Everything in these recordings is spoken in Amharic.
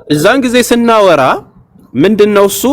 እዛን ጊዜ ስናወራ ምንድነው እሱ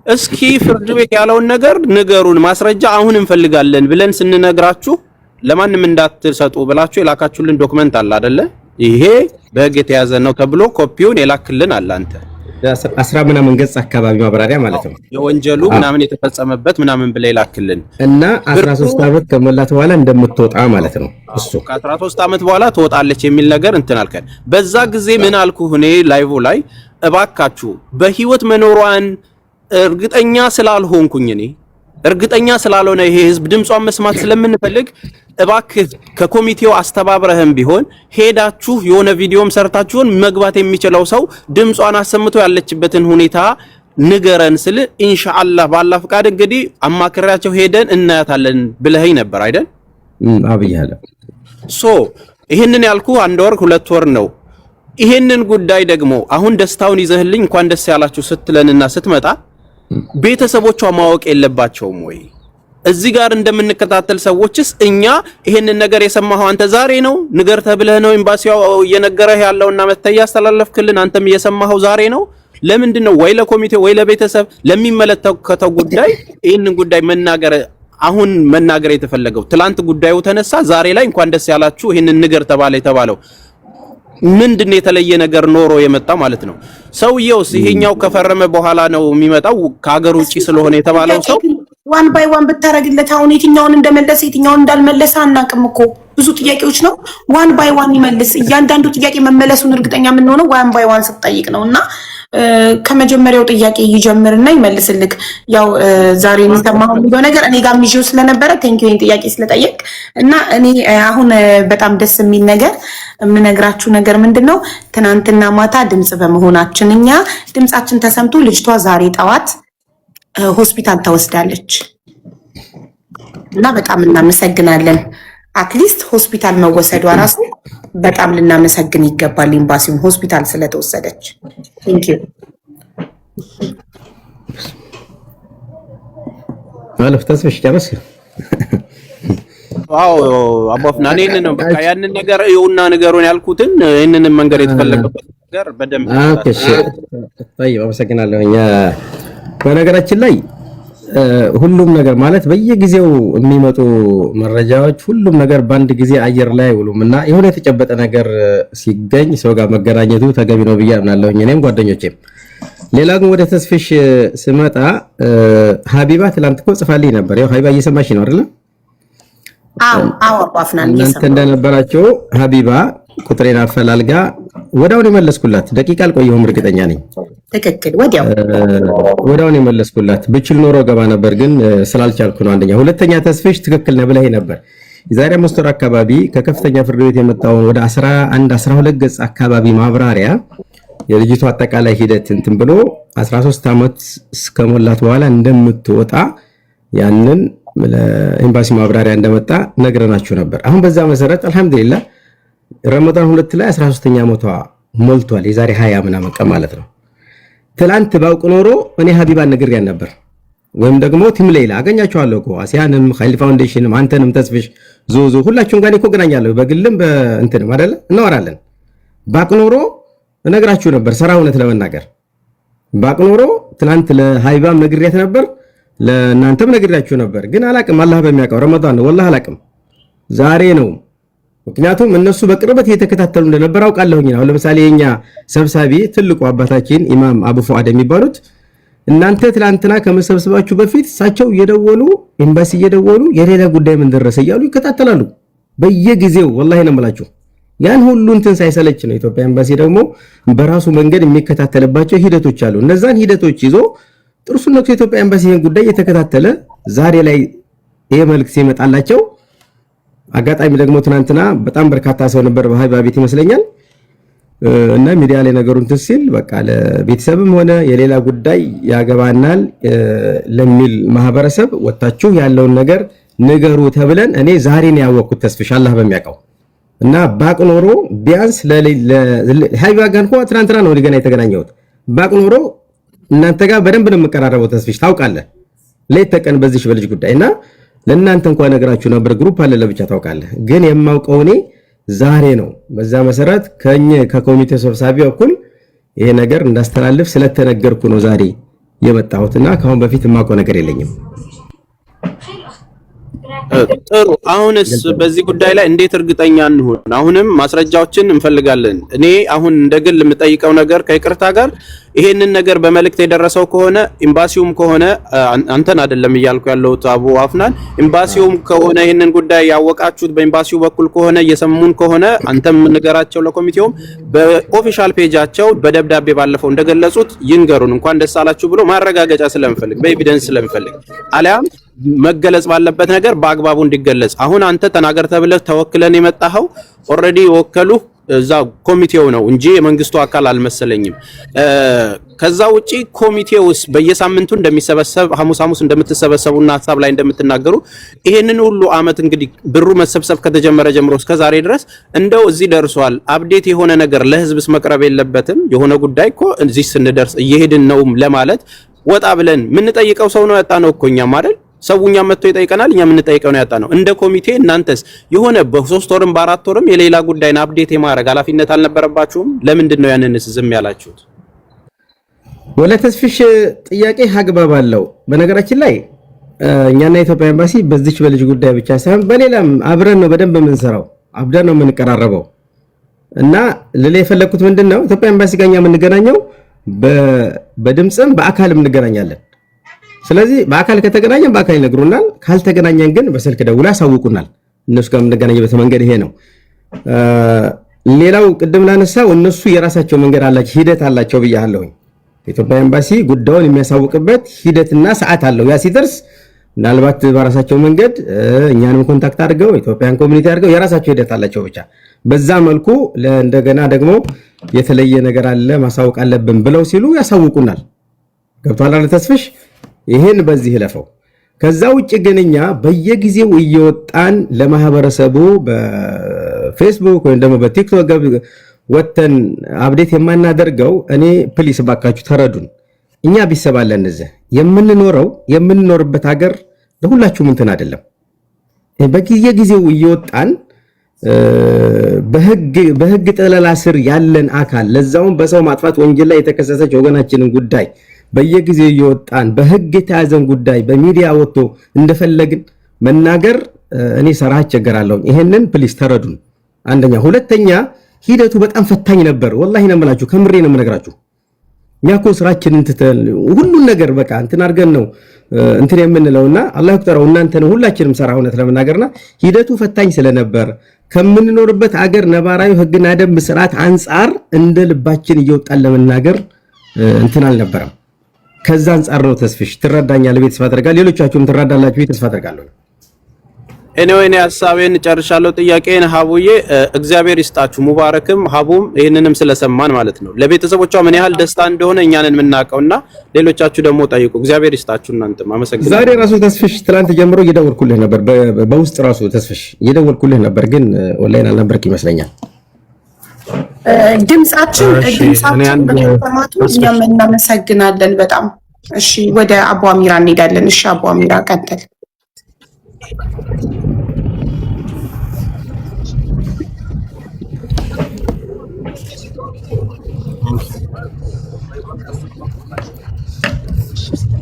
እስኪ ፍርድ ቤት ያለውን ነገር ንገሩን ማስረጃ አሁን እንፈልጋለን ብለን ስንነግራችሁ ለማንም እንዳትሰጡ ብላችሁ የላካችሁልን ዶክመንት አለ አይደለ? ይሄ በህግ የተያዘ ነው ተብሎ ኮፒውን የላክልን አለ አንተ 10 ምናምን ገጽ አካባቢ ማብራሪያ ማለት ነው። የወንጀሉ ምናምን የተፈጸመበት ምናምን ብለ ይላክልን እና 13 አመት ከሞላት በኋላ እንደምትወጣ ማለት ነው። እሱ ከ13 አመት በኋላ ትወጣለች የሚል ነገር እንትን አልከን። በዛ ጊዜ ምን አልኩህ እኔ ላይቭ ላይ እባካችሁ በህይወት መኖሯን እርግጠኛ ስላልሆንኩኝ እኔ እርግጠኛ ስላልሆነ ይሄ ህዝብ ድምጿን መስማት ስለምንፈልግ እባክህ ከኮሚቴው አስተባብረህም ቢሆን ሄዳችሁ የሆነ ቪዲዮም ሰርታችሁን መግባት የሚችለው ሰው ድምጿን አሰምቶ ያለችበትን ሁኔታ ንገረን ስል ኢንሻአላህ ባላ ፍቃድ እንግዲህ አማክራቸው ሄደን እናያታለን ብለኸኝ ነበር አይደል? አብያለሁ። ይሄንን ያልኩ 1 ወር 2 ወር ነው። ይሄንን ጉዳይ ደግሞ አሁን ደስታውን ይዘህልኝ እንኳን ደስ ያላችሁ ስትለንና ስትመጣ ቤተሰቦቿ ማወቅ የለባቸውም ወይ? እዚህ ጋር እንደምንከታተል ሰዎችስ እኛ ይሄንን ነገር የሰማኸው አንተ ዛሬ ነው ንገር ተብለህ ነው ኤምባሲው እየነገረህ ያለውና መተያ ያስተላለፍክልን አንተም እየሰማኸው ዛሬ ነው? ለምንድን ነው ወይ ለኮሚቴው ወይ ለቤተሰብ ለሚመለከተው ጉዳይ ይሄንን ጉዳይ አሁን መናገር የተፈለገው? ትላንት ጉዳዩ ተነሳ፣ ዛሬ ላይ እንኳን ደስ ያላችሁ ይሄንን ንገር ተባለ የተባለው ምንድነው የተለየ ነገር ኖሮ የመጣ ማለት ነው? ሰውየውስ ይሄኛው ከፈረመ በኋላ ነው የሚመጣው ከሀገር ውጪ ስለሆነ የተባለው ሰው ዋን ባይ ዋን ብታረግለት አሁን የትኛውን እንደመለሰ የትኛውን እንዳልመለሰ አናቅም እኮ ብዙ ጥያቄዎች ነው። ዋን ባይ ዋን ይመልስ። እያንዳንዱ ጥያቄ መመለሱን እርግጠኛ የምንሆነው ዋን ባይ ዋን ስትጠይቅ ነውና ከመጀመሪያው ጥያቄ ይጀምርና ይመልስልክ። ያው ዛሬ የሚሰማው ነገር እኔ ጋር ሚጂው ስለነበረ ቴንኪው ጥያቄ ስለጠየቅ እና እኔ አሁን በጣም ደስ የሚል ነገር የምነግራችሁ ነገር ምንድነው ትናንትና ማታ ድምጽ በመሆናችን እኛ ድምጻችን ተሰምቶ ልጅቷ ዛሬ ጠዋት ሆስፒታል ተወስዳለች እና በጣም እናመሰግናለን። አትሊስት ሆስፒታል መወሰዷ ራሱ በጣም ልናመሰግን ይገባል ኤምባሲውን ሆስፒታል ስለተወሰደች። ቴንክ ዩ አለፍ ተስፍሽ ጨርስ። ዋው አባፍና እኔን ነው በቃ ያንን ነገር ይውና ነገሩን ያልኩትን እነንን መንገር የተፈለገበት ነገር በደንብ እሺ طيب አመሰግናለሁ። በነገራችን ላይ ሁሉም ነገር ማለት በየጊዜው የሚመጡ መረጃዎች ሁሉም ነገር በአንድ ጊዜ አየር ላይ አይውሉምና የሆነ የተጨበጠ ነገር ሲገኝ ሰው ጋር መገናኘቱ ተገቢ ነው ብዬ አምናለሁ እኔም ጓደኞቼም። ሌላ ግን ወደ ተስፍሽ ስመጣ ሀቢባ ትላንት እኮ ጽፋልኝ ነበር። ያው ሀቢባ እየሰማሽ ነው አይደል? አዎ አባፍናን እናንተ እንደነበራችሁ ሀቢባ ቁጥሬን አፈላልጋ ወዳውን የመለስኩላት ደቂቃ አልቆየሁም እርግጠኛ ነኝ። ትክክል ወዳውን የመለስኩላት ብችል ኖሮ ገባ ነበር ግን ስላልቻልኩ ነው አንደኛ። ሁለተኛ ተስፍሽ ትክክል ነው ብለህ ነበር። የዛሬ 5 ወር አካባቢ ከከፍተኛ ፍርድ ቤት የመጣውን ወደ 11 12 ገጽ አካባቢ ማብራሪያ የልጅቷ አጠቃላይ ሂደት እንትን ብሎ 13 አመት እስከሞላት በኋላ እንደምትወጣ ያንን ለኤምባሲ ማብራሪያ እንደመጣ ነግረናችሁ ነበር። አሁን በዛ መሰረት አልহামዱሊላህ ረመዳን 2 ላይ 13ኛ ዓመቷ ሞልቷል። የዛሬ 20 ምናምን ቀን ማለት ነው። ትላንት ባውቅ ኖሮ እኔ ሀቢባን ነግሬያን ነበር ወይም ደግሞ ቲም ሌላ አገኛቸዋለሁ እኮ አሲያንም ኻይል ፋውንዴሽንም አንተንም ተስፍሽ ዞዞ ሁላችሁም ጋር እኮ ገናኛለሁ በግልም በእንትንም አይደለ እናወራለን። ባውቅ ኖሮ እነግራችሁ ነበር። ሰራውነት ለመናገር ባውቅ ኖሮ ትላንት ለሀቢባም ነግሬያት ነበር ለእናንተም ነግሬያችሁ ነበር። ግን አላቅም አላህ በሚያውቀው ረመዳን ነው ወላሂ አላቅም ዛሬ ነው። ምክንያቱም እነሱ በቅርበት እየተከታተሉ እንደነበር አውቃለሁኝ። አሁን ለምሳሌ የኛ ሰብሳቢ ትልቁ አባታችን ኢማም አቡ ፉአድ የሚባሉት እናንተ ትላንትና ከመሰብሰባችሁ በፊት እሳቸው እየደወሉ ኤምባሲ እየደወሉ የሌላ ጉዳይ ምን ደረሰ እያሉ ይከታተላሉ በየጊዜው ወላሂ ነው የምላችሁ። ያን ሁሉ እንትን ሳይሰለች ነው ኢትዮጵያ ኤምባሲ ደግሞ በራሱ መንገድ የሚከታተልባቸው ሂደቶች አሉ። እነዛን ሂደቶች ይዞ ጥርሱነቱ ኢትዮጵያ ኤምባሲ ይሄን ጉዳይ እየተከታተለ ዛሬ ላይ ይሄ መልእክት ሲመጣላቸው አጋጣሚ ደግሞ ትናንትና በጣም በርካታ ሰው ነበር በሀቢባ ቤት ይመስለኛል እና ሚዲያ ላይ ነገሩን ትሲል በቃ ለቤተሰብም ሆነ የሌላ ጉዳይ ያገባናል ለሚል ማህበረሰብ ወጣችሁ ያለውን ነገር ንገሩ ተብለን እኔ ዛሬ ነው ያወቅኩት ተስፍሽ አላህ በሚያውቀው እና ባቅ ኖሮ ቢያንስ ለሀቢባ ጋር እንኳን ትናንትና ነው ገና የተገናኘሁት። ባቅ ኖሮ እናንተ ጋር በደንብ ነው የምቀራረበው ተስፍሽ ታውቃለህ ለይት ተቀን በዚህ በልጅ ጉዳይና ለእናንተ እንኳን ነገራችሁ ነበር ግሩፕ አለ ለብቻ ታውቃለህ። ግን የማውቀው እኔ ዛሬ ነው። በዛ መሰረት ከኮሚቴ ሰብሳቢ እኩል ይሄ ነገር እንዳስተላልፍ ስለተነገርኩ ነው ዛሬ የመጣሁትና ከአሁን በፊት የማውቀው ነገር የለኝም። ጥሩ። አሁንስ በዚህ ጉዳይ ላይ እንዴት እርግጠኛ እንሆን? አሁንም ማስረጃዎችን እንፈልጋለን። እኔ አሁን እንደግል የምጠይቀው ነገር ከይቅርታ ጋር ይሄንን ነገር በመልእክት የደረሰው ከሆነ ኤምባሲውም ከሆነ አንተን አይደለም እያልኩ ያለሁት አቡ አፍናን፣ ኤምባሲውም ከሆነ ይሄንን ጉዳይ ያወቃችሁት በኤምባሲው በኩል ከሆነ እየሰሙን ከሆነ አንተም ንገራቸው፣ ለኮሚቴውም በኦፊሻል ፔጃቸው በደብዳቤ ባለፈው እንደገለጹት ይንገሩን። እንኳን ደስ አላችሁ ብሎ ማረጋገጫ ስለምፈልግ በኤቪደንስ ስለምፈልግ አሊያም መገለጽ ባለበት ነገር በአግባቡ እንዲገለጽ። አሁን አንተ ተናገር ተብለህ ተወክለን የመጣኸው ኦልሬዲ ወከሉ እዛ ኮሚቴው ነው እንጂ የመንግስቱ አካል አልመሰለኝም። ከዛ ውጪ ኮሚቴውስ በየሳምንቱ እንደሚሰበሰብ ሐሙስ እንደምትሰበሰቡና ሐሳብ ላይ እንደምትናገሩ ይሄንን ሁሉ አመት እንግዲህ ብሩ መሰብሰብ ከተጀመረ ጀምሮ እስከ ዛሬ ድረስ እንደው እዚህ ደርሷል። አፕዴት የሆነ ነገር ለህዝብስ መቅረብ የለበትም? የሆነ ጉዳይ እኮ እዚህ ስንደርስ እየሄድን ነው ለማለት ወጣ ብለን ምን ጠይቀው ሰው ነው ያጣነው እኮ እኛም አይደል? ሰውኛ መጥቶ ይጠይቀናል፣ እኛ ምን ጠይቀው ነው ያጣነው። እንደ ኮሚቴ እናንተስ የሆነ በ3 ወርም በ4 ወርም የሌላ ጉዳይና አፕዴት የማድረግ ኃላፊነት አልነበረባችሁም? ለምንድን ነው ያንንስ ዝም ያላችሁት? ወለ ተስፍሽ ጥያቄ አግባብ አለው። በነገራችን ላይ እኛና የኢትዮጵያ ኤምባሲ በዚች በልጅ ጉዳይ ብቻ ሳይሆን በሌላም አብረን ነው በደንብ የምንሰራው፣ አብረን ነው የምንቀራረበው እና ልለ የፈለኩት ምንድነው ኢትዮጵያ ኤምባሲ ጋር እኛ የምንገናኘው በድምጽም በአካልም እንገናኛለን። ስለዚህ በአካል ከተገናኘን በአካል ይነግሩናል፣ ካልተገናኘን ግን በስልክ ደውለው ያሳውቁናል። እነሱ ጋር የምንገናኝበት መንገድ ይሄ ነው። ሌላው ቅድም ላነሳው እነሱ የራሳቸው መንገድ አላቸው፣ ሂደት አላቸው ብያለሁኝ። ኢትዮጵያ ኤምባሲ ጉዳዩን የሚያሳውቅበት ሂደትና ሰዓት አለው። ያ ሲደርስ ምናልባት በራሳቸው መንገድ እኛንም ኮንታክት አድርገው ኢትዮጵያን ኮሚኒቲ አድርገው የራሳቸው ሂደት አላቸው። ብቻ በዛ መልኩ እንደገና ደግሞ የተለየ ነገር አለ ማሳወቅ አለብን ብለው ሲሉ ያሳውቁናል። ገብቷል አይደል ተስፍሽ? ይሄን በዚህ ለፈው። ከዛ ውጭ ግን እኛ በየጊዜው እየወጣን ለማህበረሰቡ በፌስቡክ ወይም ደግሞ በቲክቶክ ወተን አፕዴት የማናደርገው እኔ ፕሊስ ባካችሁ ተረዱን። እኛ ቢሰባለን እዚህ የምንኖርበት ሀገር ለሁላችሁም እንትን አይደለም። በየጊዜው እየወጣን በህግ ጥለላ ስር ያለን አካል ለዛውም በሰው ማጥፋት ወንጀል ላይ የተከሰሰች ወገናችንን ጉዳይ በየጊዜው እየወጣን በህግ የተያዘን ጉዳይ በሚዲያ ወጥቶ እንደፈለግን መናገር እኔ ሰራ አስቸገራለሁ። ይሄንን ፕሊስ ተረዱን። አንደኛ። ሁለተኛ ሂደቱ በጣም ፈታኝ ነበር። ወላሂ ነው የምላችሁ፣ ከምሬ ነው የምነግራችሁ። እኛ እኮ ስራችንን ትተን ሁሉን ነገር በቃ እንትን አድርገን ነው እንትን የምንለውና አላህ ይቁጠረው እናንተን ሁላችንም ሰራ እውነት ለመናገርና ሂደቱ ፈታኝ ስለነበር ከምንኖርበት አገር ነባራዊ ህግና ደንብ ስርዓት አንጻር እንደ ልባችን እየወጣን ለመናገር እንትን አልነበረም። ከዛ አንጻር ነው ተስፍሽ ትረዳኛለህ ቤት ተስፋ አደርጋለሁ። ሌሎቻችሁም ትረዳላችሁ ቤት ተስፋ አደርጋለሁ። እኔ ሐሳቤን ጨርሻለሁ። ጥያቄን ሀቡዬ እግዚአብሔር ይስጣችሁ፣ ሙባረክም ሀቡም ይሄንንም ስለሰማን ማለት ነው። ለቤተሰቦቿ ምን ያህል ደስታ እንደሆነ እኛንን የምናውቀውና ሌሎቻችሁ ደግሞ ጠይቁ። እግዚአብሔር ይስጣችሁ። እናንተም አመሰግናለሁ። ዛሬ ራሱ ተስፍሽ ትላንት ጀምሮ እየደወልኩልህ ነበር፣ በውስጥ ራሱ ተስፍሽ እየደወልኩልህ ነበር፣ ግን ኦንላይን አልነበርክ ይመስለኛል። ድምጻችን በመሰማቱ እኛም እናመሰግናለን በጣም። እሺ ወደ አቡ አሚራ እንሄዳለን። እሺ አቡ አሚራ ቀጥል።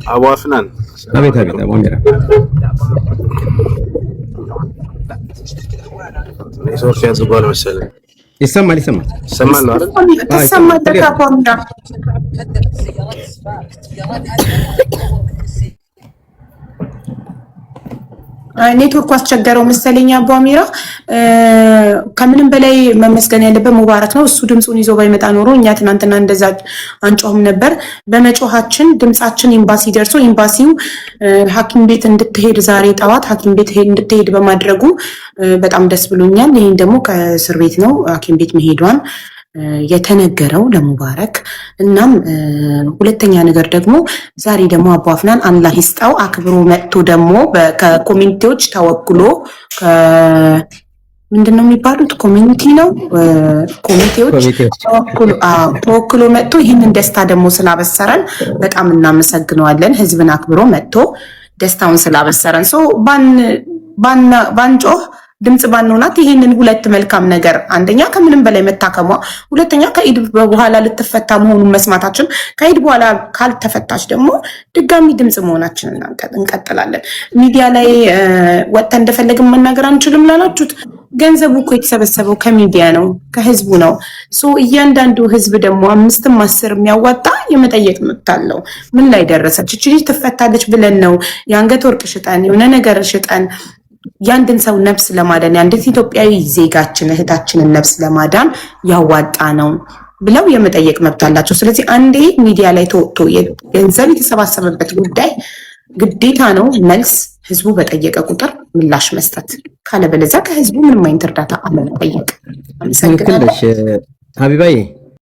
አቡ አፍናን አቤት አቤት። አቡ አሚራ ኔትወርክ ያዝጓል መሰለኝ። ይሰማል ነው አይደል? ተሰማል። አቡ አሚራ ኔትወርኩ አስቸገረው መሰለኝ። አቡ አሚራ ከምንም በላይ መመስገን ያለበት ሙባረክ ነው። እሱ ድምጹን ይዞ ባይመጣ ኖሮ እኛ ትናንትና እንደዛ አንጮህም ነበር። በመጮሃችን ድምጻችን ኤምባሲ ደርሶ ኤምባሲው ሐኪም ቤት እንድትሄድ ዛሬ ጠዋት ሐኪም ቤት እንድትሄድ በማድረጉ በጣም ደስ ብሎኛል። ይሄን ደግሞ ከእስር ቤት ነው ሐኪም ቤት መሄዷን የተነገረው ለሙባረክ። እናም ሁለተኛ ነገር ደግሞ ዛሬ ደግሞ አቡ አፍናን አላህ ይስጣው አክብሮ መጥቶ ደግሞ ከኮሚኒቲዎች ተወክሎ ምንድነው የሚባሉት ኮሚኒቲ ነው ኮሚቴዎች ተወክሎ መጥቶ ይህንን ደስታ ደግሞ ስላበሰረን በጣም እናመሰግነዋለን። ህዝብን አክብሮ መጥቶ ደስታውን ስላበሰረን ባንጮህ ድምጽ ባንሆናት ይሄንን ሁለት መልካም ነገር አንደኛ ከምንም በላይ መታከሟ፣ ሁለተኛ ከኢድ በኋላ ልትፈታ መሆኑን መስማታችን፣ ከኢድ በኋላ ካልተፈታች ደግሞ ድጋሚ ድምጽ መሆናችንን እንቀጥላለን። ሚዲያ ላይ ወጥተን እንደፈለግን መናገር አንችልም ላላችሁት ገንዘቡ እኮ የተሰበሰበው ከሚዲያ ነው፣ ከህዝቡ ነው። እያንዳንዱ ህዝብ ደግሞ 5ም 10 የሚያዋጣ የመጠየቅ መብት አለው። ምን ላይ ደረሰች እቺ ልጅ ትፈታለች ብለን ነው የአንገት ወርቅ ሽጠን የሆነ ነገር ሽጠን ያንድን ሰው ነፍስ ለማዳን ያንድን ኢትዮጵያዊ ዜጋችን እህታችንን ነፍስ ለማዳን ያዋጣ ነው ብለው የመጠየቅ መብት አላቸው። ስለዚህ አንዴ ሚዲያ ላይ ተወጥቶ ገንዘብ የተሰባሰበበት ጉዳይ ግዴታ ነው መልስ ህዝቡ በጠየቀ ቁጥር ምላሽ መስጠት፣ ካለበለዚያ ከህዝቡ ምንም አይነት እርዳታ አለመጠየቅ። አመሰግናለሁ ሀቢባዬ።